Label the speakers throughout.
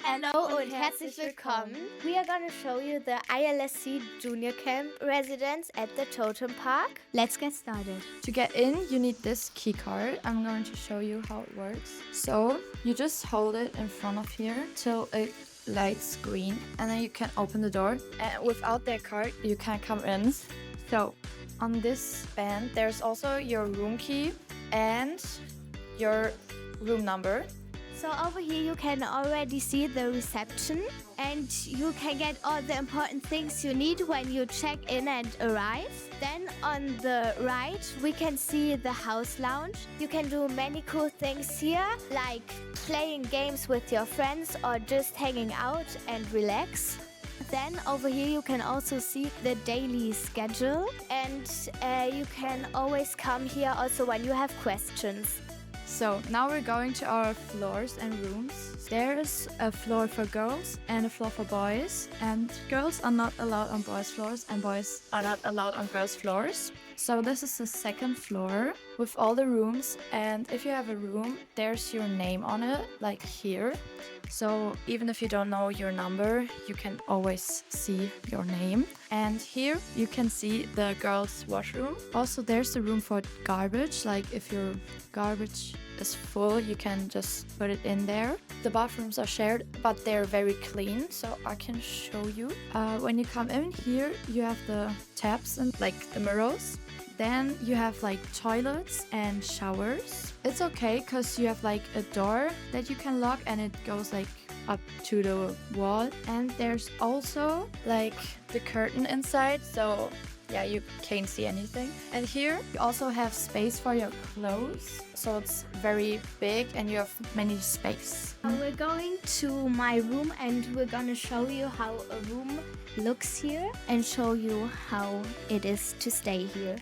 Speaker 1: Hallo und herzlich willkommen. We are going to show you the ILSC Junior Camp residence at the Totem Park. Let's get started.
Speaker 2: To get in, you need this key card. I'm going to show you how it works. So you just hold it in front of here till it lights green, and then you can open the door. And without that card, you can't come in. So on this band, there's also your room key and your room number.
Speaker 1: So over here you can already see the reception, and you can get all the important things you need when you check in and arrive. Then on the right we can see the house lounge. You can do many cool things here, like playing games with your friends or just hanging out and relax. Then over here you can also see the daily schedule, and you can always come here also when you have questions.
Speaker 2: So now we're going to our floors and rooms. There's a floor for girls and a floor for boys. And girls are not allowed on boys' floors and boys are not allowed on girls' floors. So this is the second floor with all the rooms. And if you have a room, there's your name on it, like here. So even if you don't know your number, you can always see your name. And here you can see the girls' washroom. Also, there's the room for garbage. Like if your garbage is full, you can just put it in there. The bathrooms are shared, but they're very clean, so I can show you. When you come in here, you have the taps and like the mirrors. Then you have like toilets and showers. It's okay because you have like a door that you can lock and it goes like up to the wall. And there's also like the curtain inside, so yeah, you can't see anything. And here you also have space for your clothes, so it's very big and you have many space.
Speaker 1: We're going to my room and we're gonna show you how a room looks here and show you how it is to stay here.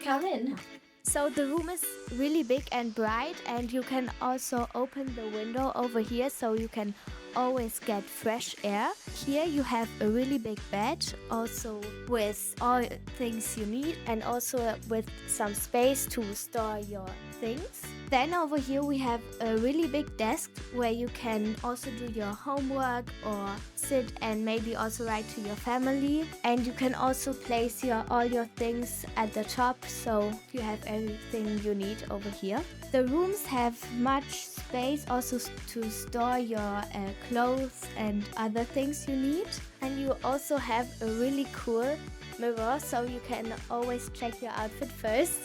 Speaker 1: Come in. So the room is really big and bright, and you can also open the window over here so you can always get fresh air. Here you have a really big bed, also with all things you need, and also with some space to store your things. Then over here we have a really big desk where you can also do your homework or sit and maybe also write to your family. And you can also place all your things at the top, so you have everything you need over here. The rooms have much space also to store your clothes and other things you need. And you also have a really cool mirror, so you can always check your outfit first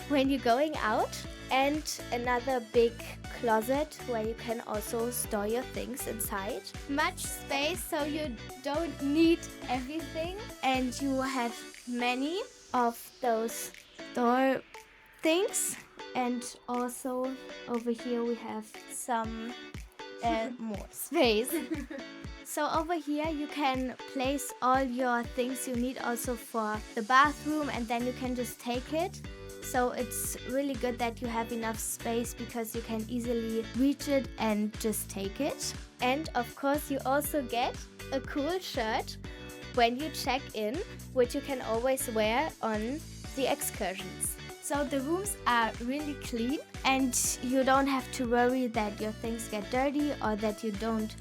Speaker 1: when you're going out. And another big closet where you can also store your things inside. Much space, so you don't need everything, and you have many of those store things. And also over here we have some more space. So over here you can place all your things you need also for the bathroom, and then you can just take it. So it's really good that you have enough space because you can easily reach it and just take it. And of course you also get a cool shirt when you check in, which you can always wear on the excursions. So the rooms are really clean, and you don't have to worry that your things get dirty or that you don't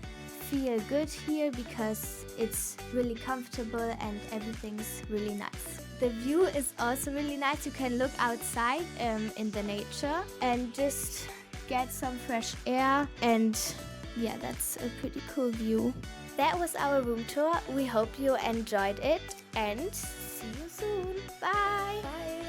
Speaker 1: feel good here, because it's really comfortable and everything's really nice. The view is also really nice. You can look outside in the nature and just get some fresh air, and yeah, that's a pretty cool view. That was our room tour. We hope you enjoyed it, and see you soon. Bye!
Speaker 2: Bye!